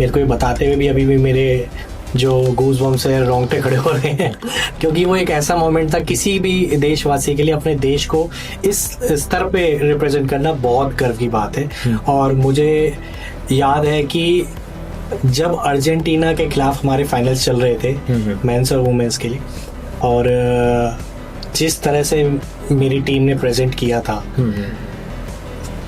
मेरे को ये बताते हुए भी अभी भी मेरे जो गूज बम्स है रोंगटे खड़े हो रहे हैं क्योंकि वो एक ऐसा मोमेंट था किसी भी देशवासी के लिए अपने देश को इस स्तर पे रिप्रेजेंट करना बहुत गर्व की बात है। और मुझे याद है कि जब अर्जेंटीना के खिलाफ हमारे फाइनल्स चल रहे थे मेंस और वुमेन्स के लिए, और जिस तरह से मेरी टीम ने प्रेजेंट किया था,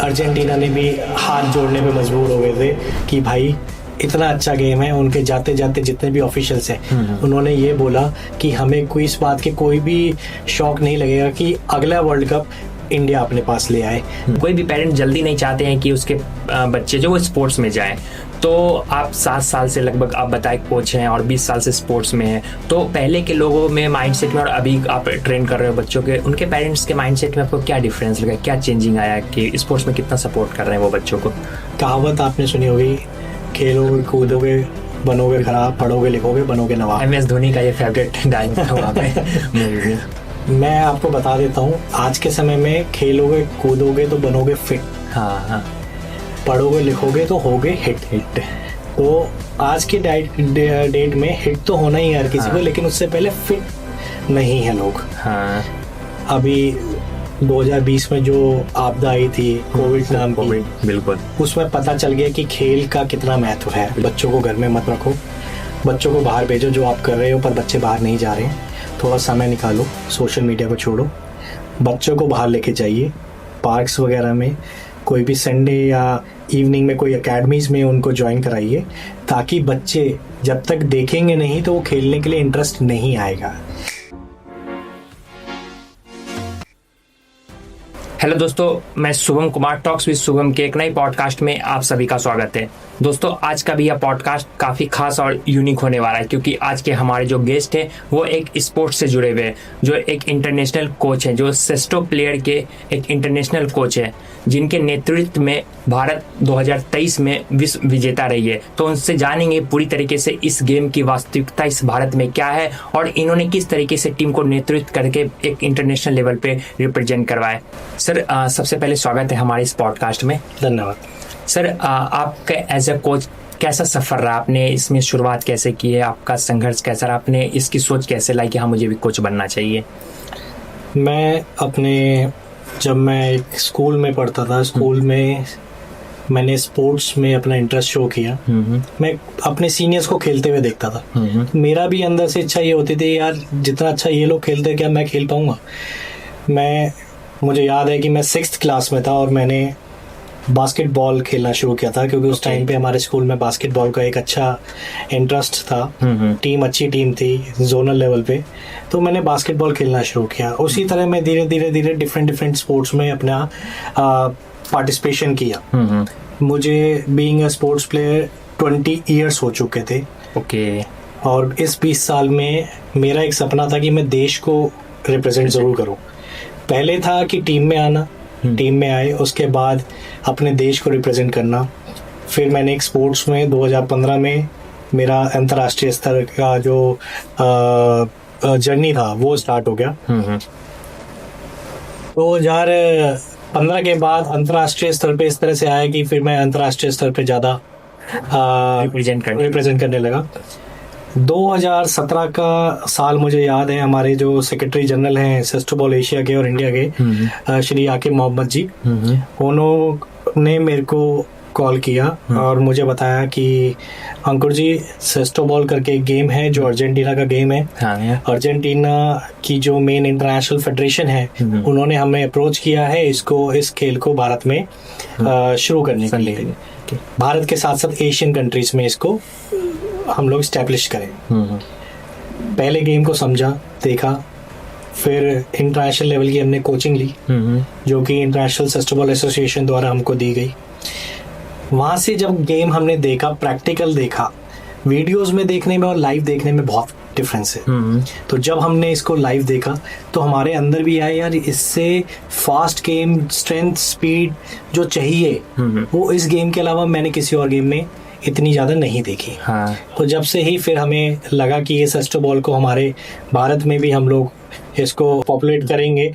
अर्जेंटीना ने भी हाथ जोड़ने पे मजबूर हो गए थे कि भाई इतना अच्छा गेम है। उनके जाते जाते जितने भी ऑफिशियल्स हैं उन्होंने ये बोला कि हमें कोई इस बात के कोई भी शौक नहीं लगेगा कि अगला वर्ल्ड कप इंडिया अपने पास ले आए। कोई भी पेरेंट जल्दी नहीं चाहते हैं कि उसके बच्चे जो वो स्पोर्ट्स में जाएं। तो आप 7 साल से लगभग आप बताए कोच हैं और 20 साल से स्पोर्ट्स में हैं, तो पहले के लोगों में माइंडसेट में और अभी आप ट्रेन कर रहे हो बच्चों के, उनके पेरेंट्स के माइंडसेट में आपको क्या डिफरेंस लगा, क्या चेंजिंग आया कि स्पोर्ट्स में कितना सपोर्ट कर रहे हैं वो बच्चों को? कहावत आपने सुनी होगी, खेलोगे कूदोगे बनोगे खराब, पढ़ोगे लिखोगे बनोगे नवाब। MS धोनी का ये फेवरेट डायलॉग था वहाँ पे। मैं आपको बता देता हूँ, आज के समय में खेलोगे कूदोगे तो बनोगे फिट, हाँ, पढ़ोगे लिखोगे तो होगे हिट। तो आज की डेट में हिट तो होना ही है हर किसी को, लेकिन उससे पहले फिट नहीं है लोग। हाँ, अभी 2020 में जो आपदा आई थी कोविड नाम की, बिल्कुल, उसमें पता चल गया कि खेल का कितना महत्व है। बच्चों को घर में मत रखो, बच्चों को बाहर भेजो, जो आप कर रहे हो, पर बच्चे बाहर नहीं जा रहे हैं, थोड़ा समय निकालो, सोशल मीडिया को छोड़ो, बच्चों को बाहर लेके जाइए, पार्क्स वगैरह में, कोई भी संडे या इवनिंग में कोई एकेडमीज में उनको ज्वाइन कराइए, ताकि बच्चे जब तक देखेंगे नहीं तो वो खेलने के लिए इंटरेस्ट नहीं आएगा। हेलो दोस्तों, मैं शुभम कुमार, टॉक्स विद शुभम के एक नई पॉडकास्ट में आप सभी का स्वागत है। दोस्तों, आज का भी यह पॉडकास्ट काफ़ी खास और यूनिक होने वाला है, क्योंकि आज के हमारे जो गेस्ट हैं वो एक स्पोर्ट्स से जुड़े हुए हैं, जो एक इंटरनेशनल कोच हैं, जो सेस्टो प्लेयर के एक इंटरनेशनल कोच हैं, जिनके नेतृत्व में भारत 2023 में विश्व विजेता रही है। तो उनसे जानेंगे पूरी तरीके से इस गेम की वास्तविकता इस भारत में क्या है और इन्होंने किस तरीके से टीम को नेतृत्व करके एक इंटरनेशनल लेवल पे रिप्रेजेंट करवाया। सर, सबसे पहले स्वागत है हमारे इस पॉडकास्ट में। धन्यवाद। सर, आपका एज ए कोच कैसा सफ़र रहा? आपने इसमें शुरुआत कैसे की है? आपका संघर्ष कैसा रहा? आपने इसकी सोच कैसे लाई कि हाँ मुझे भी कोच बनना चाहिए? जब मैं एक स्कूल में पढ़ता था, स्कूल में मैंने स्पोर्ट्स में अपना इंटरेस्ट शो किया। मैं अपने सीनियर्स को खेलते हुए देखता था। मेरा भी अंदर से इच्छा ये होती थी, यार जितना अच्छा ये लोग खेलते हैं क्या मैं खेल पाऊंगा। मुझे याद है कि मैं 6th क्लास में था और मैंने बास्केटबॉल खेलना शुरू किया था, क्योंकि उस टाइम पे हमारे स्कूल में बास्केटबॉल का एक अच्छा इंटरेस्ट था। अच्छी टीम थी जोनल लेवल पे, तो मैंने बास्केटबॉल खेलना शुरू किया। उसी तरह मैं धीरे धीरे डिफरेंट स्पोर्ट्स में अपना पार्टिसिपेशन किया। मुझे being a sports player 20 years हो चुके थे। और इस 20 साल में मेरा एक सपना था कि मैं देश को रिप्रेजेंट ज़रूर करूं। पहले था कि टीम में आना, टीम में आए, उसके बाद अपने देश को रिप्रेजेंट करना। फिर मैंने एक स्पोर्ट्स में 2015 में मेरा अंतर्राष्ट्रीय स्तर का जो जर्नी था वो स्टार्ट हो गया। 2015 के बाद अंतर्राष्ट्रीय स्तर पे इस तरह से आया कि फिर मैं अंतर्राष्ट्रीय स्तर पे ज़्यादा रिप्रेजेंट करने लगा। 2017 का साल मुझे याद है, हमारे जो सेक्रेटरी जनरल हैं सेस्टोबॉल एशिया के और इंडिया के, श्री आकिब मोहम्मद जी, उन्होंने मेरे को कॉल किया और मुझे बताया कि अंकुर जी, सेस्टोबॉल करके एक गेम है जो अर्जेंटीना का गेम है। अर्जेंटीना की जो मेन इंटरनेशनल फेडरेशन है उन्होंने हमें अप्रोच किया है इस खेल को भारत में शुरू करने के लिए। भारत के साथ साथ एशियन कंट्रीज में इसको हम लोग स्टैब्लिश करें। पहले गेम को समझा, देखा, फिर इंटरनेशनल लेवल की हमने कोचिंग ली, जो कि इंटरनेशनल सेस्टोबॉल एसोसिएशन द्वारा हमको दी गई। वहाँ से जब गेम हमने देखा, प्रैक्टिकल देखा, वीडियोस में देखने में और लाइव देखने में बहुत डिफरेंस है। तो जब हमने इसको लाइव देखा तो हमारे अंदर भी आया, यार इससे फास्ट गेम, स्ट्रेंथ, स्पीड जो चाहिए वो इस गेम के अलावा मैंने किसी और गेम में इतनी ज़्यादा नहीं देखी। तो जब से ही फिर हमें लगा कि ये सेस्टोबॉल को हमारे भारत में भी हम लोग इसको पॉपुलेट करेंगे,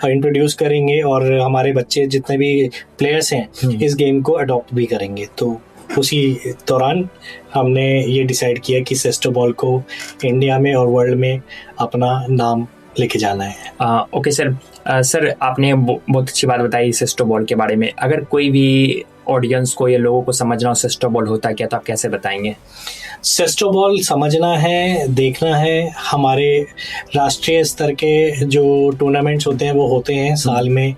इंट्रोड्यूस करेंगे और हमारे बच्चे जितने भी प्लेयर्स हैं इस गेम को अडॉप्ट भी करेंगे। तो उसी दौरान हमने ये डिसाइड किया कि सेस्टोबॉल को इंडिया में और वर्ल्ड में अपना नाम लेके जाना है। Okay sir. सर आपने बहुत अच्छी बात बताई सेस्टोबॉल के बारे में। अगर कोई भी ऑडियंस को या लोगों को समझना हो सेस्टोबॉल होता क्या, तो आप कैसे बताएंगे? सेस्टोबॉल समझना है, देखना है, हमारे राष्ट्रीय स्तर के जो टूर्नामेंट्स होते हैं वो होते हैं साल में,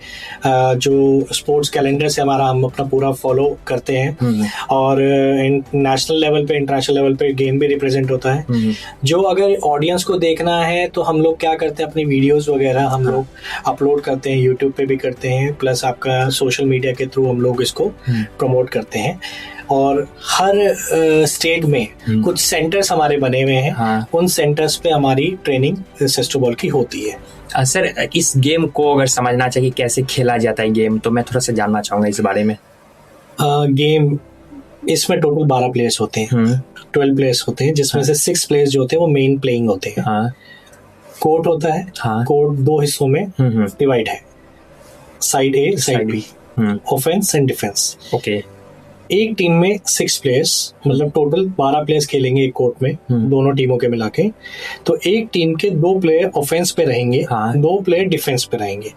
जो स्पोर्ट्स कैलेंडर से हमारा हम अपना पूरा फॉलो करते हैं, और नेशनल लेवल पे, इंटरनेशनल लेवल पे गेम भी रिप्रेजेंट होता है। जो अगर ऑडियंस को देखना है तो हम लोग क्या करते हैं, अपनी वीडियोस वगैरह हम लोग अपलोड करते हैं, यूट्यूब पे भी करते हैं, प्लस आपका सोशल मीडिया के थ्रू हम लोग इसको प्रमोट करते हैं। और हर स्टेट में कुछ सेंटर्स हमारे बने हुए हैं, उन सेंटर्स पे हमारी ट्रेनिंग सेस्टोबॉल की होती है। सर इस गेम को अगर समझना चाहिए कैसे खेला जाता है गेम, तो मैं थोड़ा सा जानना चाहूँगा इस बारे में। गेम इसमें टोटल 12 प्लेयर्स होते हैं, 12 प्लेयर्स होते हैं, जिसमें से 6 प्लेयर्स जो होते हैं वो मेन प्लेइंग होते हैं। कोर्ट होता है, कोर्ट 2 हिस्सों में डिवाइड है, side A side B, offense and defense. Okay. एक टीम में 6 प्लेयर्स, मतलब टोटल 12 प्लेयर्स खेलेंगे एक कोर्ट में, दोनों टीमों के मिला के। तो एक टीम के 2 प्लेयर ऑफेंस पे रहेंगे, 2 प्लेयर डिफेंस पे रहेंगे,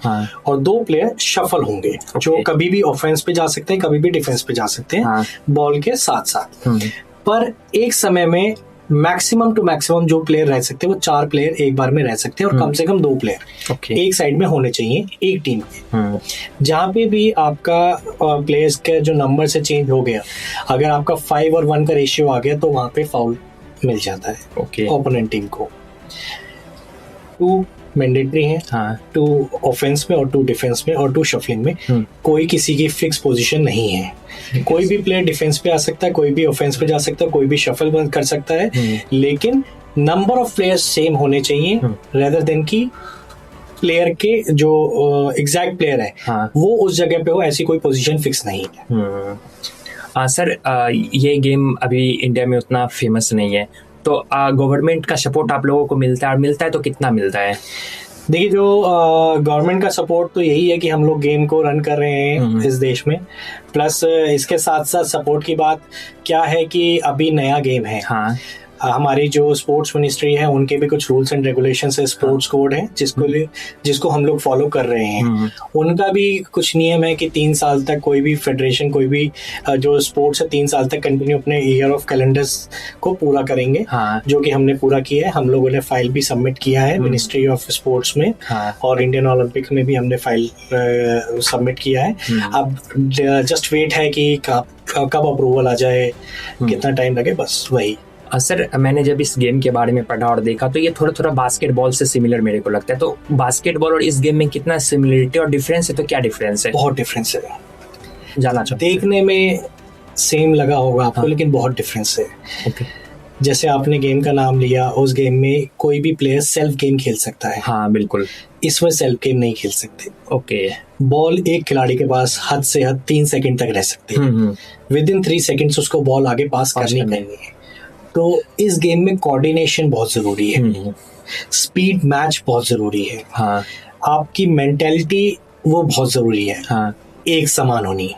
और 2 प्लेयर शफल होंगे, जो कभी भी ऑफेंस पे जा सकते हैं, कभी भी डिफेंस पे जा सकते हैं, बॉल के साथ साथ। पर एक समय में मैक्सिमम टू मैक्सिमम जो प्लेयर रह सकते हैं वो 4 प्लेयर एक बार में रह सकते हैं, और कम से कम 2 प्लेयर एक साइड में होने चाहिए एक टीम के। जहाँ पे भी आपका प्लेयर्स का जो नंबर से चेंज हो गया, अगर आपका 5 और 1 का रेशियो आ गया तो वहां पे फाउल मिल जाता है ओपोनेंट टीम को। 2 मैंडेटरी हैं, 2 ऑफेंस में और 2 डिफेंस में और 2 शफलिंग में। कोई किसी की फिक्स पोजीशन नहीं है, कोई भी प्लेयर डिफेंस पे आ सकता है, कोई भी ऑफेंस पे जा सकता है, कोई भी शफल बंद कर सकता है, लेकिन नंबर ऑफ प्लेयर्स सेम होने चाहिए, रेदर देन की प्लेयर के जो एग्जैक्ट प्लेयर है वो उस जगह पे हो, ऐसी कोई पोजीशन फिक्स नहीं है। सर ये गेम अभी इंडिया में उतना फेमस नहीं है, तो गवर्नमेंट का सपोर्ट आप लोगों को मिलता है, और मिलता है तो कितना मिलता है? देखिए, जो गवर्नमेंट का सपोर्ट तो यही है कि हम लोग गेम को रन कर रहे हैं इस देश में, प्लस इसके साथ साथ सपोर्ट की बात क्या है कि अभी नया गेम है। हमारी जो स्पोर्ट्स मिनिस्ट्री है उनके भी कुछ रूल्स एंड रेगुलेशंस है, स्पोर्ट्स कोड है, जिसको हम लोग फॉलो कर रहे हैं। उनका भी कुछ नियम है कि 3 साल तक कोई भी फेडरेशन, कोई भी जो स्पोर्ट्स है 3 साल तक कंटिन्यू अपने ईयर ऑफ कैलेंडर्स को पूरा करेंगे, जो कि हमने पूरा किया है। हम लोगों ने फाइल भी सबमिट किया है मिनिस्ट्री ऑफ स्पोर्ट्स में, और इंडियन ओलंपिक में भी हमने फाइल सबमिट किया है। अब जस्ट वेट है कि कब अप्रूवल आ जाए, कितना टाइम लगे, बस वही। सर मैंने जब इस गेम के बारे में पढ़ा और देखा तो ये थोड़ा थोड़ा बास्केटबॉल से सिमिलर मेरे को लगता है। तो बास्केटबॉल और इस गेम में कितना सिमिलरिटी और डिफरेंस है, तो क्या डिफरेंस है? बहुत डिफरेंस है, जानना चाहूँ। देखने में सेम लगा होगा आपको, लेकिन बहुत डिफरेंस है। जैसे आपने गेम का नाम लिया, उस गेम में कोई भी प्लेयर सेल्फ गेम खेल सकता है। बिल्कुल। इसमें सेल्फ गेम नहीं खेल सकते। बॉल एक खिलाड़ी के पास हद से हद 3 सेकंड तक रह सकती है। विद इन 3 सेकंड्स उसको बॉल आगे पास करनी है। तो इस गेम में कोऑर्डिनेशन बहुत जरूरी है, स्पीड मैच बहुत जरूरी है, आपकी मेंटालिटी वो बहुत जरूरी है, एक समान होनी।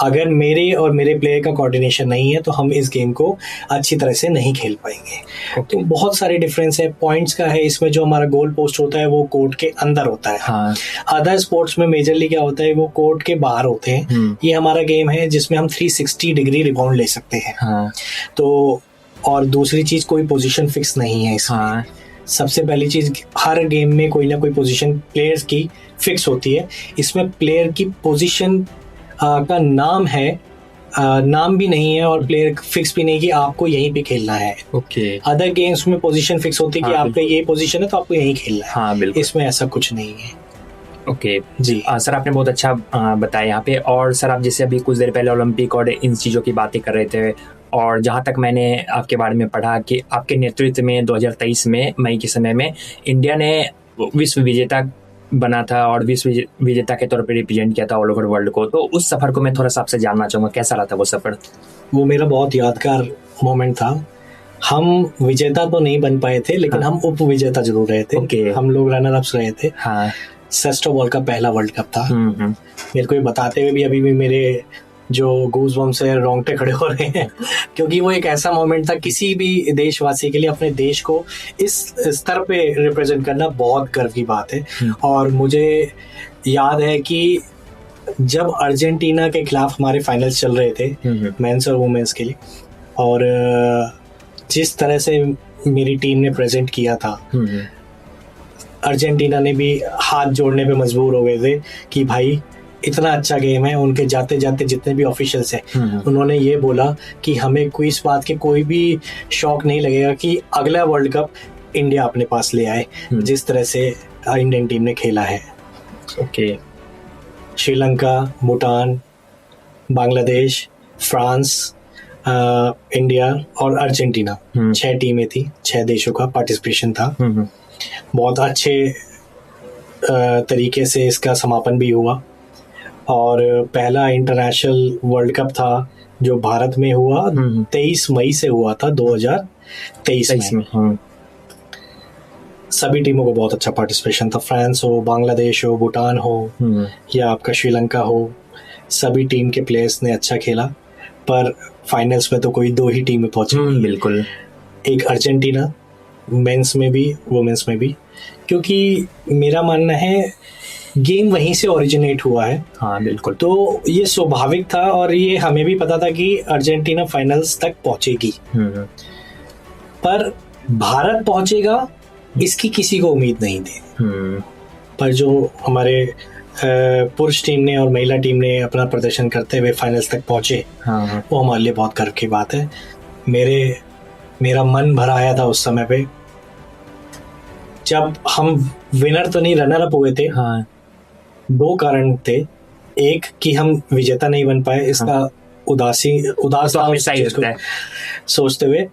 अगर मेरे और मेरे प्लेयर का कोऑर्डिनेशन नहीं है तो हम इस गेम को अच्छी तरह से नहीं खेल पाएंगे। तो बहुत सारे डिफरेंस है। पॉइंट्स का है, इसमें जो हमारा गोल पोस्ट होता है वो कोर्ट के अंदर होता है। अदर स्पोर्ट्स में मेजरली क्या होता है, वो कोर्ट के बाहर होते हैं। ये हमारा गेम है जिसमें हम 360 डिग्री रिबाउंड ले सकते हैं। तो और दूसरी चीज, कोई पोजीशन फिक्स नहीं है इसमें। सबसे पहली चीज, हर गेम में कोई ना कोई पोजीशन प्लेयर्स की फिक्स होती है। इसमें प्लेयर की पोजीशन का नाम है, नाम भी नहीं है, और प्लेयर फिक्स भी नहीं कि आपको यहीं पे खेलना है। अदर गेम्स में पोजीशन फिक्स होती है कि आपका ये पोजीशन है तो आपको यहीं खेलना है। इसमें ऐसा कुछ नहीं है। जी सर, आपने बहुत अच्छा बताया यहाँ पे। और सर, आप जैसे अभी कुछ देर पहले ओलंपिक और इन चीज़ों की बातें कर रहे थे, और जहाँ तक मैंने आपके बारे में पढ़ा कि आपके नेतृत्व में 2023 में मई के समय में इंडिया ने विश्व विजेता बना था, और विश्व विजेता के तौर पर रिप्रेजेंट किया था ऑल ओवर वर्ल्ड को। तो उस सफ़र को मैं थोड़ा सा आपसे जानना चाहूँगा, कैसा रहा था वो सफ़र? वो मेरा बहुत यादगार मोमेंट था। हम विजेता तो नहीं बन पाए थे, लेकिन हम उप विजेता जरूर रहे थे। हम लोग रनर अप्स रहे थे। सेस्टोबॉल का पहला वर्ल्ड कप था। मेरे को ये बताते हुए भी अभी भी मेरे जो गूज़बम्प्स से रोंगटे खड़े हो रहे हैं क्योंकि वो एक ऐसा मोमेंट था किसी भी देशवासी के लिए, अपने देश को इस स्तर पे रिप्रेजेंट करना बहुत गर्व की बात है। और मुझे याद है कि जब अर्जेंटीना के खिलाफ हमारे फाइनल्स चल रहे थे मेंस और वुमेन्स के लिए, और जिस तरह से मेरी टीम ने प्रेजेंट किया था, अर्जेंटीना ने भी हाथ जोड़ने पे मजबूर हो गए थे कि भाई इतना अच्छा गेम है। उनके जाते जाते जितने भी ऑफिशियल्स हैं उन्होंने ये बोला कि हमें कोई इस बात के कोई भी शौक नहीं लगेगा कि अगला वर्ल्ड कप इंडिया अपने पास ले आए, जिस तरह से इंडियन टीम ने खेला है। Okay. Sri Lanka, Bhutan, Bangladesh, France, India और अर्जेंटीना, 6 टीमें थी, 6 देशों का पार्टिसिपेशन था। बहुत अच्छे तरीके से इसका समापन भी हुआ और पहला इंटरनेशनल वर्ल्ड कप था जो भारत में हुआ 23 मई से हुआ था 2023 में। सभी टीमों को बहुत अच्छा पार्टिसिपेशन था, फ्रांस हो, बांग्लादेश हो, भूटान हो या आपका श्रीलंका हो, सभी टीम के प्लेयर्स ने अच्छा खेला। पर फाइनल्स में तो कोई 2 ही टीमें पहुंची। बिल्कुल, एक अर्जेंटीना, मेंस में भी वुमेन्स में भी, क्योंकि मेरा मानना है गेम वहीं से ओरिजिनेट हुआ है। हाँ बिल्कुल। तो ये स्वाभाविक था और ये हमें भी पता था कि अर्जेंटीना फाइनल्स तक पहुंचेगी, पर भारत पहुंचेगा इसकी किसी को उम्मीद नहीं थी। पर जो हमारे पुरुष टीम ने और महिला टीम ने अपना प्रदर्शन करते हुए फाइनल्स तक पहुंचे, वो हमारे लिए बहुत गर्व की बात है। मेरा मन भर आया था उस समय पे जब हम विनर तो नहीं रनर अप हुए थे। 2 कारण थे, एक कि हम विजेता नहीं बन पाए, इसका उदास सोचते हुए।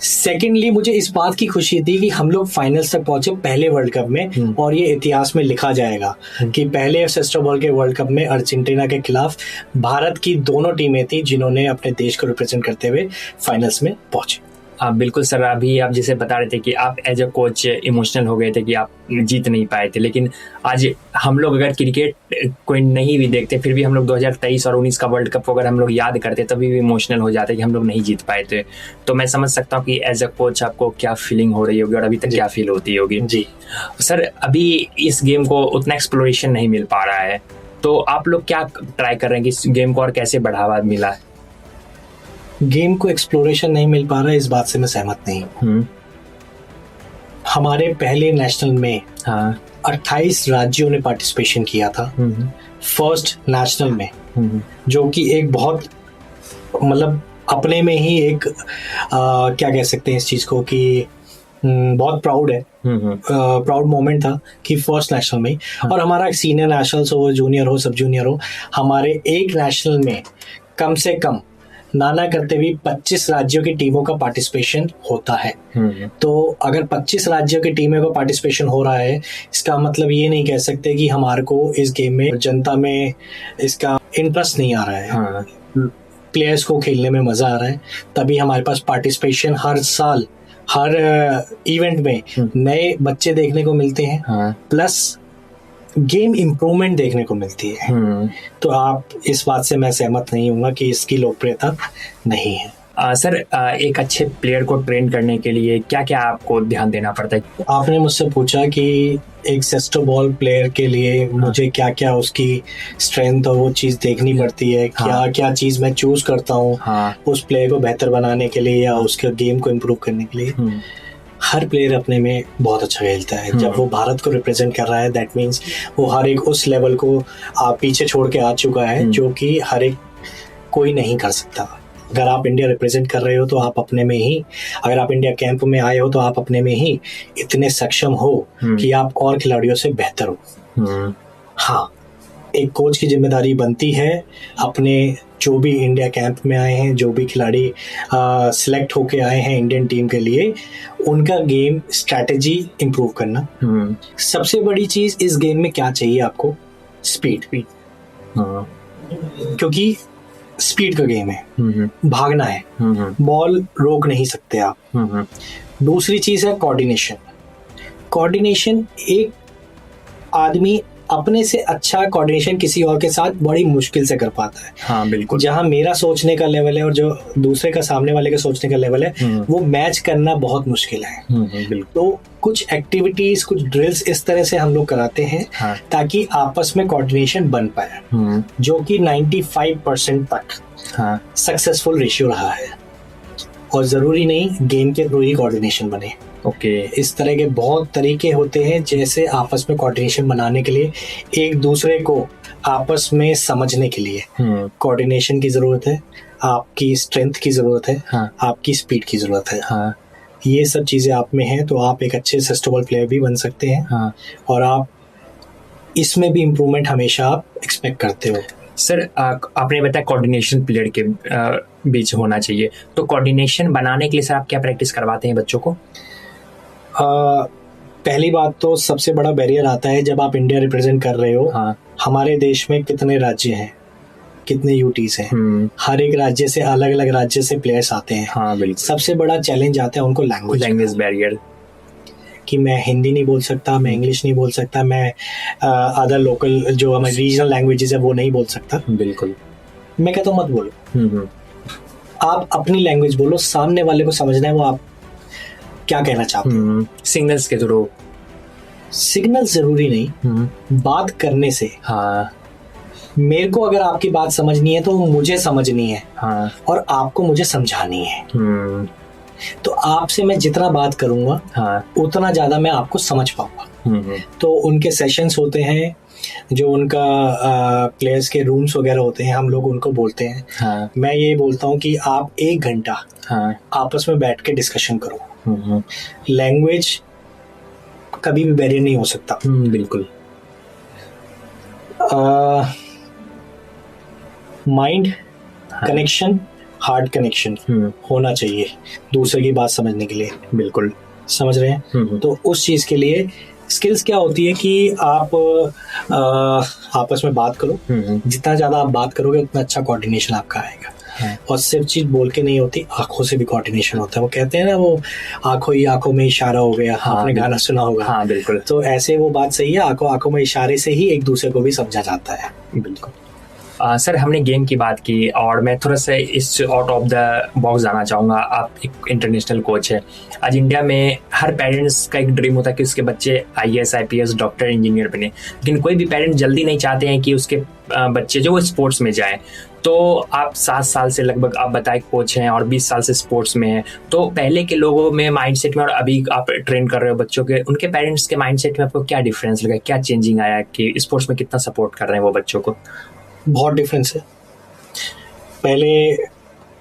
सेकेंडली मुझे इस बात की खुशी थी कि हम लोग फाइनल्स तक पहुंचे पहले वर्ल्ड कप में, और ये इतिहास में लिखा जाएगा कि पहले सेस्टोबॉल के वर्ल्ड कप में अर्जेंटीना के खिलाफ भारत की दोनों टीमें थी जिन्होंने अपने देश को रिप्रेजेंट करते हुए फाइनल्स में पहुंचे। हाँ बिल्कुल सर, अभी आप जैसे बता रहे थे कि आप एज अ कोच इमोशनल हो गए थे कि आप जीत नहीं पाए थे, लेकिन आज हम लोग अगर क्रिकेट कोई नहीं भी देखते फिर भी हम लोग 2023 और 19 का वर्ल्ड कप अगर हम लोग याद करते तभी भी इमोशनल हो जाते कि हम लोग नहीं जीत पाए थे। तो मैं समझ सकता हूँ कि एज अ कोच आपको क्या फीलिंग हो रही होगी और अभी तक क्या फील होती होगी। जी सर, अभी इस गेम को उतना एक्सप्लोरेशन नहीं मिल पा रहा है, तो आप लोग क्या ट्राई कर रहे हैं कि इस गेम को और कैसे बढ़ावा मिला है? गेम को एक्सप्लोरेशन नहीं मिल पा रहा है, इस बात से मैं सहमत नहीं हूँ। हमारे पहले नेशनल में 28 राज्यों ने पार्टिसिपेशन किया था फर्स्ट नेशनल में, जो कि एक बहुत मतलब अपने में ही एक क्या कह सकते हैं इस चीज को कि बहुत प्राउड है, प्राउड मोमेंट था कि फर्स्ट नेशनल में। और हमारा सीनियर नेशनल्स हो, जूनियर हो, सब जूनियर हो, हमारे एक नेशनल में कम से कम नाना करते भी 25 राज्यों की टीमों का पार्टिसिपेशन होता है। तो अगर 25 राज्यों की टीमों का पार्टिसिपेशन हो रहा है, इसका मतलब ये नहीं कह सकते कि हमारे को इस गेम में, जनता में इसका इंटरेस्ट नहीं आ रहा है। प्लेयर्स को खेलने में मजा आ रहा है, तभी हमारे पास पार्टिसिपेशन हर साल हर इवेंट में नए बच्चे देखने को मिलते हैं, प्लस गेम इम्प्रूवमेंट देखने को मिलती है। तो आप इस बात से मैं सहमत नहीं हूँ कि इसकी लोकप्रियता नहीं है। सर, एक अच्छे प्लेयर को ट्रेन करने के लिए क्या क्या आपको ध्यान देना पड़ता है? आपने मुझसे पूछा कि एक सेस्टोबॉल प्लेयर के लिए मुझे क्या क्या उसकी स्ट्रेंथ और वो चीज़ देखनी पड़ती है, क्या क्या चीज़ मैं चूज करता हूँ उस प्लेयर को बेहतर बनाने के लिए या उसके गेम को इम्प्रूव करने के लिए। हर प्लेयर अपने में बहुत अच्छा खेलता है। जब वो भारत को रिप्रेजेंट कर रहा है, दैट मीन्स वो हर एक उस लेवल को पीछे छोड़ के आ चुका है जो कि हर एक कोई नहीं कर सकता। अगर आप इंडिया रिप्रेजेंट कर रहे हो तो आप अपने में ही, अगर आप इंडिया कैंप में आए हो तो आप अपने में ही इतने सक्षम हो कि आप और खिलाड़ियों से बेहतर हो। हाँ, एक कोच की जिम्मेदारी बनती है अपने जो भी इंडिया कैंप में आए हैं, जो भी खिलाड़ी सिलेक्ट होके आए हैं इंडियन टीम के लिए, उनका गेम स्ट्रैटेजी इम्प्रूव करना। सबसे बड़ी चीज इस गेम में क्या चाहिए आपको? स्पीड। क्योंकि स्पीड का गेम है, भागना है, बॉल रोक नहीं सकते आप। दूसरी चीज है कोऑर्डिनेशन। कोऑर्डिनेशन, एक आदमी अपने से अच्छा कोऑर्डिनेशन किसी और के साथ बड़ी मुश्किल से कर पाता है। हाँ बिल्कुल। जहाँ मेरा सोचने का लेवल है और जो दूसरे का सामने वाले के सोचने का लेवल है वो मैच करना बहुत मुश्किल है। बिल्कुल। तो कुछ एक्टिविटीज, कुछ ड्रिल्स इस तरह से हम लोग कराते हैं हाँ। ताकि आपस में कोऑर्डिनेशन बन पाए, जो कि 95% तक सक्सेसफुल रेशियो रहा है। और जरूरी नहीं गेम के थ्रू ही कोऑर्डिनेशन बने। ओके। इस तरह के बहुत तरीके होते हैं जैसे आपस में कोऑर्डिनेशन बनाने के लिए, एक दूसरे को आपस में समझने के लिए कोऑर्डिनेशन की जरूरत है, आपकी स्ट्रेंथ की जरूरत है, आपकी स्पीड की जरूरत है। ये सब चीजें आप में हैं तो आप एक अच्छे सिस्टम प्लेयर भी बन सकते हैं। और आप इसमें भी इम्प्रूवमेंट हमेशा आप एक्सपेक्ट करते हो। सर आपने बताया कोऑर्डिनेशन प्लेयर के बीच होना चाहिए, तो कोऑर्डिनेशन बनाने के लिए सर आप क्या प्रैक्टिस करवाते हैं बच्चों को? पहली बात तो सबसे बड़ा बैरियर आता है जब आप इंडिया रिप्रेजेंट कर रहे हो। हमारे देश में कितने राज्य हैं, कितने यूटीज हैं, हर एक राज्य से अलग अलग राज्य से प्लेयर्स आते हैं। सबसे बड़ा चैलेंज आता है उनको लैंग्वेज बैरियर, कि मैं हिंदी नहीं बोल सकता, मैं इंग्लिश नहीं बोल सकता, मैं अदर लोकल जो हमारे रीजनल लैंग्वेजेस है वो नहीं बोल सकता। बिल्कुल। मैं कहता हूँ मत बोलो, आप अपनी लैंग्वेज बोलो, सामने वाले को समझना है वो आप क्या कहना चाहते हैं। सिग्नल्स के थ्रू। सिग्नल जरूरी नहीं, बात करने से। मेरे को अगर आपकी बात समझनी है तो मुझे समझनी है और आपको मुझे समझानी है। तो आपसे मैं जितना बात करूंगा उतना ज्यादा मैं आपको समझ पाऊंगा। तो उनके सेशंस होते हैं, जो उनका प्लेयर्स के रूम्स वगैरह होते हैं, हम लोग उनको बोलते हैं। मैं ये बोलता हूँ कि आप 1 घंटा आपस में बैठ के डिस्कशन करो। लैंग्वेज कभी भी बैरियर नहीं हो सकता। बिल्कुल। माइंड कनेक्शन, हार्ट कनेक्शन होना चाहिए दूसरे की बात समझने के लिए। बिल्कुल। समझ रहे हैं? तो उस चीज के लिए स्किल्स क्या होती है कि आप आपस में बात करो। जितना ज्यादा आप बात करोगे उतना अच्छा कोऑर्डिनेशन आपका आएगा। और सिर्फ चीज बोल के नहीं होती, आंखों से भी कोऑर्डिनेशन होता है। वो कहते हैं ना, वो आंखों ही आंखों में इशारा हो गया। आपने गाना सुना होगा। बिल्कुल। तो ऐसे वो बात सही है, आंखों आंखों में इशारे से ही एक दूसरे को भी समझा जाता है। बिल्कुल। सर हमने गेम की बात की और मैं थोड़ा सा इस आउट ऑफ द बॉक्स जाना चाहूँगा। आप एक इंटरनेशनल कोच है। आज इंडिया में हर पेरेंट्स का एक ड्रीम होता है कि उसके बच्चे IAS IPS डॉक्टर इंजीनियर बने, लेकिन कोई भी पेरेंट्स जल्दी नहीं चाहते हैं कि उसके बच्चे जो वो स्पोर्ट्स में जाएं। तो आप 7 साल से लगभग आप बताए कोच हैं और 20 साल से स्पोर्ट्स में हैं, तो पहले के लोगों में माइंडसेट में और अभी आप ट्रेन कर रहे हो बच्चों के, उनके पेरेंट्स के माइंडसेट में आपको क्या डिफरेंस लगा, क्या चेंजिंग आया कि स्पोर्ट्स में कितना सपोर्ट कर रहे हैं वो बच्चों को? बहुत डिफरेंस है। पहले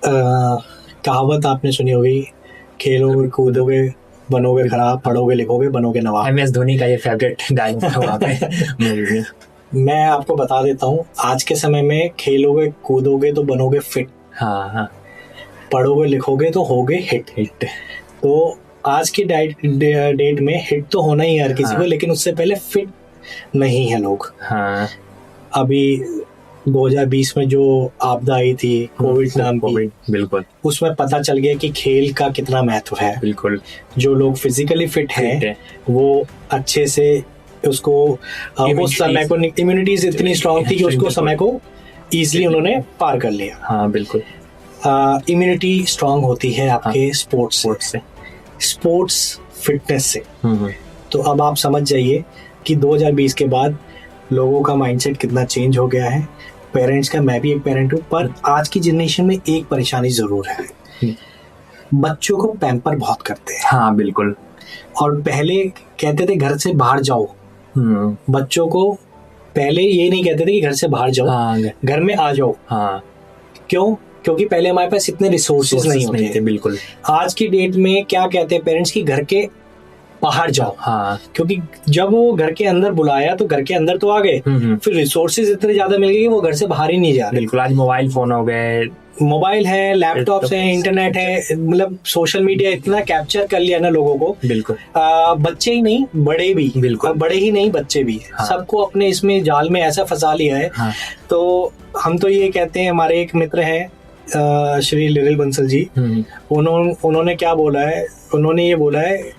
कहावत आपने सुनी होगी, खेलोगे कूदोगे बनोगे खराब, पढ़ोगे लिखोगे बनोगे नवाब। MS धोनी का ये फेवरेट डायलॉग है वहाँ पे। मैं आपको बता देता हूँ, आज के समय में खेलोगे कूदोगे तो बनोगे फिट, पढ़ोगे लिखोगे तो होगे हिट। तो आज की डेट में हिट तो होना ही है हर किसी को, लेकिन उससे पहले फिट नहीं है लोग। अभी 2020 में जो आपदा आई थी कोविड नाम की, बिल्कुल, उसमें पता चल गया कि खेल का कितना महत्व है। बिल्कुल। जो लोग फिजिकली फिट हैं वो अच्छे से उसको वो समय को, इम्यूनिटी इतनी स्ट्रांग थी कि उसको समय को इजीली उन्होंने पार कर लिया। बिल्कुल। इम्यूनिटी स्ट्रांग होती है आपके स्पोर्ट्स से, स्पोर्ट्स फिटनेस से। तो अब आप समझ जाइए कि 2020 के बाद लोगों का माइंडसेट कितना चेंज हो गया है। पेरेंट्स का, मैं भी एक पेरेंट हूँ, पर आज की जनरेशन में एक परेशानी जरूर है, बच्चों को पैम्पर बहुत करते हैं। बिल्कुल। और पहले कहते थे घर से बाहर जाओ, बच्चों को पहले ये नहीं कहते थे कि घर से बाहर जाओ, घर में आ जाओ। क्यों? क्योंकि पहले हमारे पास इतने रिसोर्सेज नहीं होते थे। बिल्कुल। आज की डेट में क्या कहते हैं पेरेंट्स की, घर के बाहर जाओ। क्योंकि जब वो घर के अंदर बुलाया तो घर के अंदर तो आ गए, फिर रिसोर्सेज इतने ज्यादा मिल गए कि वो घर से बाहर ही नहीं जा रहे। बिल्कुल। आज मोबाइल फोन हो गए, मोबाइल है, लैपटॉप्स है, इंटरनेट है, मतलब सोशल मीडिया इतना कैप्चर कर लिया ना लोगों को। बिल्कुल। बच्चे ही नहीं बड़े भी, बिल्कुल, बड़े ही नहीं बच्चे भी, सबको अपने इसमें जाल में ऐसा फंसा लिया है। तो हम तो ये कहते हैं, हमारे एक मित्र हैं श्री लिरिल बंसल जी, उन्होंने क्या बोला है, उन्होंने ये बोला है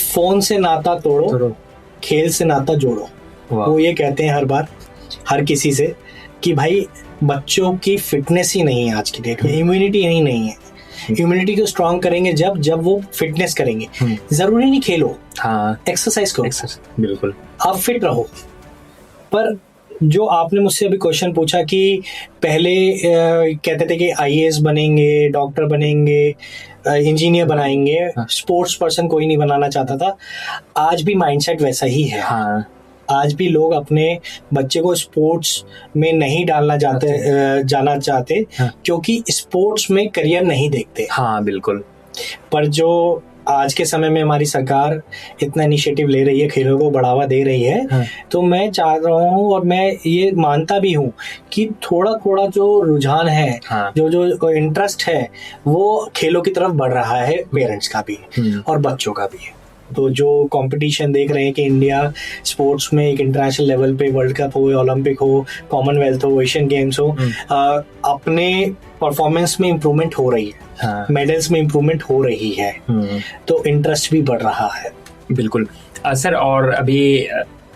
फोन से नाता तोड़ो, खेल से नाता जोड़ो। वो ये कहते हैं हर बार हर किसी से कि भाई बच्चों की फिटनेस ही नहीं है आज की डेट में, इम्यूनिटी ही नहीं है। इम्यूनिटी को स्ट्रांग करेंगे जब वो फिटनेस करेंगे। जरूरी नहीं खेलो, हाँ एक्सरसाइज करो, बिल्कुल आप फिट रहो। पर जो आपने मुझसे अभी क्वेश्चन पूछा कि पहले कहते थे कि आईएएस बनेंगे, डॉक्टर बनेंगे, इंजीनियर बनाएंगे, स्पोर्ट्स पर्सन कोई नहीं बनाना चाहता था। आज भी माइंडसेट वैसा ही है। हाँ। आज भी लोग अपने बच्चे को स्पोर्ट्स में नहीं जाना चाहते क्योंकि स्पोर्ट्स में करियर नहीं देखते। हाँ बिल्कुल। पर जो आज के समय में हमारी सरकार इतना इनिशिएटिव ले रही है, खेलों को बढ़ावा दे रही है, तो मैं चाह रहा हूँ और मैं ये मानता भी हूँ कि थोड़ा थोड़ा जो रुझान है, जो इंटरेस्ट है, वो खेलों की तरफ बढ़ रहा है, पेरेंट्स का भी और बच्चों का भी। तो जो कंपटीशन देख रहे हैं कि इंडिया स्पोर्ट्स में एक इंटरनेशनल लेवल पे वर्ल्ड कप हो, ओलंपिक हो, कॉमनवेल्थ हो, एशियन गेम्स हो, अपने परफॉर्मेंस में इम्प्रूवमेंट हो रही है, मेडल्स में इम्प्रूवमेंट हो रही है, तो इंटरेस्ट भी बढ़ रहा है। बिल्कुल सर। और अभी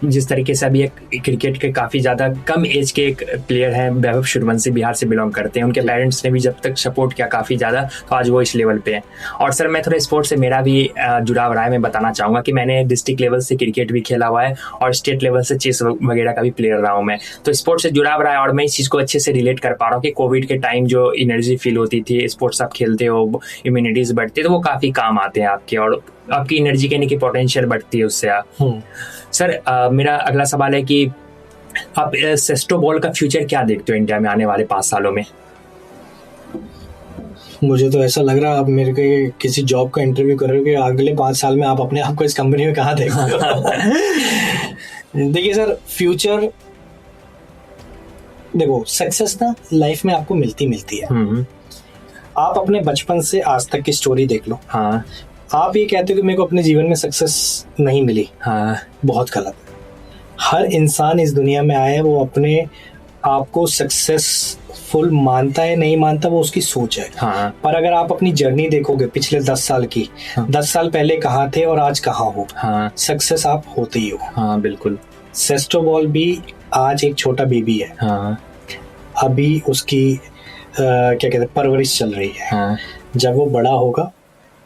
जिस तरीके से अभी एक क्रिकेट के काफ़ी ज़्यादा कम एज के एक प्लेयर हैं वैभव सूर्यवंशी, बिहार से बिलोंग करते हैं, उनके पेरेंट्स ने भी जब तक सपोर्ट किया काफ़ी ज़्यादा, तो आज वो इस लेवल पे हैं। और सर मैं थोड़ा स्पोर्ट्स से मेरा भी जुड़ाव रहा है। मैं बताना चाहूँगा कि मैंने डिस्ट्रिक्ट लेवल से क्रिकेट भी खेला हुआ है और स्टेट लेवल से चेस वगैरह का भी प्लेयर रहा हूँ मैं, तो स्पोर्ट्स से जुड़ाव रहा है और मैं इस चीज़ को अच्छे से रिलेट कर पा रहा हूँ कि कोविड के टाइम जो एनर्जी फील होती थी, स्पोर्ट्स आप खेलते हो, इम्यूनिटीज़ बढ़ती है, तो वो काफ़ी काम आते हैं आपके, और आपकी एनर्जी कहने की पोटेंशियल बढ़ती है उससे आप। सर मेरा अगला सवाल है कि आप सेस्टो बॉल का फ्यूचर क्या देखते हो इंडिया में आने वाले 5 सालों में? मुझे तो ऐसा लग रहा आप मेरे को किसी जॉब का इंटरव्यू कर रहे हो कि अगले 5 साल में आप अपने आप को इस कंपनी में कहाँ देखते हो। देखिए सर, फ्यूचर देखो, सक्सेस ना लाइफ में आपको मिलती है। आप अपने बचपन से आज तक की स्टोरी देख लो। हाँ। आप ये कहते हो कि मेरे को अपने जीवन में सक्सेस नहीं मिली, हाँ, बहुत गलत। हर इंसान इस दुनिया में आया है, वो अपने आप को सक्सेसफुल मानता है नहीं मानता वो उसकी सोच है। हाँ। पर अगर आप अपनी जर्नी देखोगे पिछले 10 साल की, हाँ, 10 साल पहले कहाँ थे और आज कहाँ हो, हाँ, सक्सेस आप होते ही हो। हाँ बिल्कुल। सेस्टो बॉल भी आज एक छोटा बेबी है। हाँ। अभी उसकी क्या कहते हैं, परवरिश चल रही है। हाँ। जब वो बड़ा होगा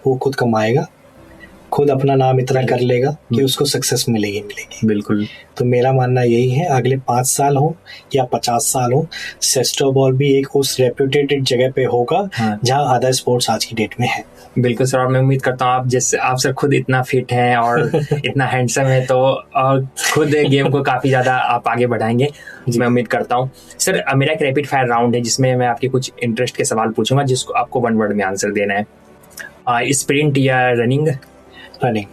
वो खुद कमाएगा, खुद अपना नाम इतना कर लेगा कि उसको सक्सेस मिलेगी। बिल्कुल। तो मेरा मानना यही है, अगले 5 साल हो या 50 साल हो, सेस्टो बॉल भी एक उस रेप्यूटेटेड जगह पे होगा, हाँ, जहाँ अदर स्पोर्ट्स आज की डेट में है। बिल्कुल सर, और मैं उम्मीद करता हूँ आप सर खुद इतना फिट हैं और इतना हैंडसम है, तो और खुद गेम को काफ़ी ज़्यादा आप आगे बढ़ाएंगे, मैं उम्मीद करता हूँ। सर मेरा एक रैपिड फायर राउंड है जिसमें मैं आपके कुछ इंटरेस्ट के सवाल पूछूंगा जिसको आपको 1 वर्ड में आंसर देना है। स्प्रिंट या running? Running.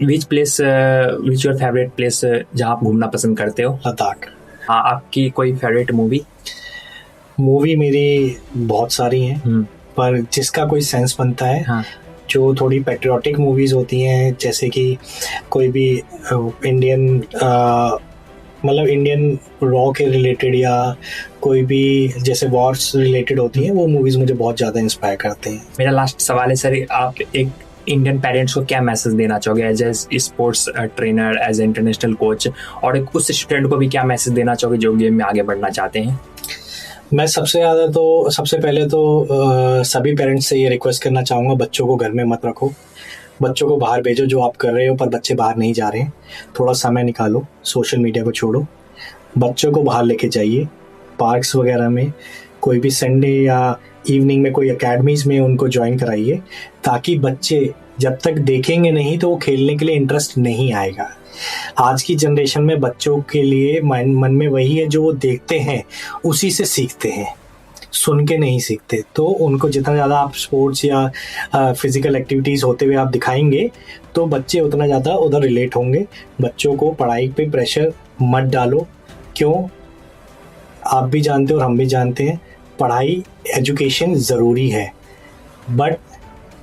Which your favourite place जहाँ आप घूमना पसंद करते हो? लद्दाख। आपकी कोई फेवरेट मूवी? मेरी बहुत सारी हैं, पर जिसका कोई सेंस बनता है, हाँ, जो थोड़ी पैट्रियोटिक मूवीज होती हैं, जैसे कि कोई भी इंडियन मतलब इंडियन रॉ के रिलेटेड या कोई भी जैसे वॉर्स रिलेटेड होती हैं, वो मूवीज मुझे बहुत ज़्यादा इंस्पायर करते हैं। मेरा लास्ट सवाल है सर, आप एक इंडियन पेरेंट्स को क्या मैसेज देना चाहोगे as a sports trainer, as a international coach, और एक उस स्टूडेंट को भी क्या मैसेज देना चाहोगे जो गेम में आगे बढ़ना चाहते हैं? मैं सबसे पहले तो सभी पेरेंट्स से ये रिक्वेस्ट करना चाहूँगा, बच्चों को घर में मत रखो, बच्चों को बाहर भेजो। जो आप कर रहे हो पर बच्चे बाहर नहीं जा रहे हैं, थोड़ा समय निकालो, सोशल मीडिया को छोड़ो, बच्चों को बाहर लेके जाइए, पार्क्स वगैरह में, कोई भी संडे या इवनिंग में कोई एकेडमीज़ में उनको ज्वाइन कराइए, ताकि बच्चे जब तक देखेंगे नहीं तो वो खेलने के लिए इंटरेस्ट नहीं आएगा। आज की जनरेशन में बच्चों के लिए मन में वही है जो वो देखते हैं उसी से सीखते हैं, सुन के नहीं सीखते। तो उनको जितना ज़्यादा आप स्पोर्ट्स या फिजिकल एक्टिविटीज़ होते हुए आप दिखाएंगे तो बच्चे उतना ज़्यादा उधर रिलेट होंगे। बच्चों को पढ़ाई पे प्रेशर मत डालो। क्यों? आप भी जानते हो और हम भी जानते हैं, पढ़ाई एजुकेशन ज़रूरी है, बट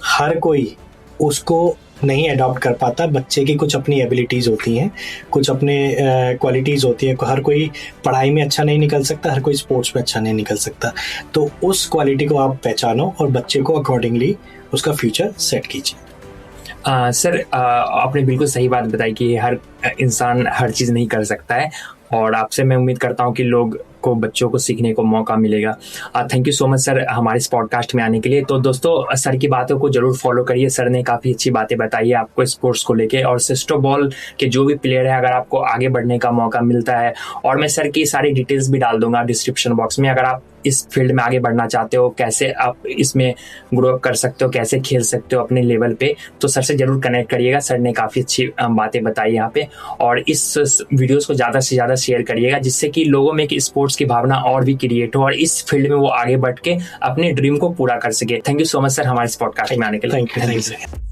हर कोई उसको नहीं अडॉप्ट कर पाता। बच्चे की कुछ अपनी एबिलिटीज़ होती हैं, कुछ अपने क्वालिटीज़ होती हैं। हर कोई पढ़ाई में अच्छा नहीं निकल सकता, हर कोई स्पोर्ट्स में अच्छा नहीं निकल सकता। तो उस क्वालिटी को आप पहचानो और बच्चे को अकॉर्डिंगली उसका फ्यूचर सेट कीजिए। सर आपने बिल्कुल सही बात बताई कि हर इंसान हर चीज़ नहीं कर सकता है, और आपसे मैं उम्मीद करता हूँ कि लोग को बच्चों को सीखने को मौका मिलेगा। Thank you so much sir हमारे इस पॉडकास्ट में आने के लिए। तो दोस्तों सर की बातों को जरूर फॉलो करिए, सर ने काफ़ी अच्छी बातें बताई है आपको स्पोर्ट्स को लेके, और सेस्टोबॉल के जो भी प्लेयर है अगर आपको आगे बढ़ने का मौका मिलता है, और मैं सर की सारी डिटेल्स भी डाल दूंगा डिस्क्रिप्शन बॉक्स में, अगर आप इस फील्ड में आगे बढ़ना चाहते हो, कैसे आप इसमें ग्रो अप कर सकते हो, कैसे खेल सकते हो अपने लेवल पे, तो सर से जरूर कनेक्ट करिएगा। सर ने काफ़ी अच्छी बातें बताई यहाँ पे, और इस वीडियोस को ज़्यादा से ज़्यादा शेयर करिएगा, जिससे कि लोगों में एक स्पोर्ट्स की भावना और भी क्रिएट हो और इस फील्ड में वो आगे बढ़ के अपने ड्रीम को पूरा कर सके। Thank you so much sir हमारे इस पॉडकास्ट में आने के लिए। Thank you sir.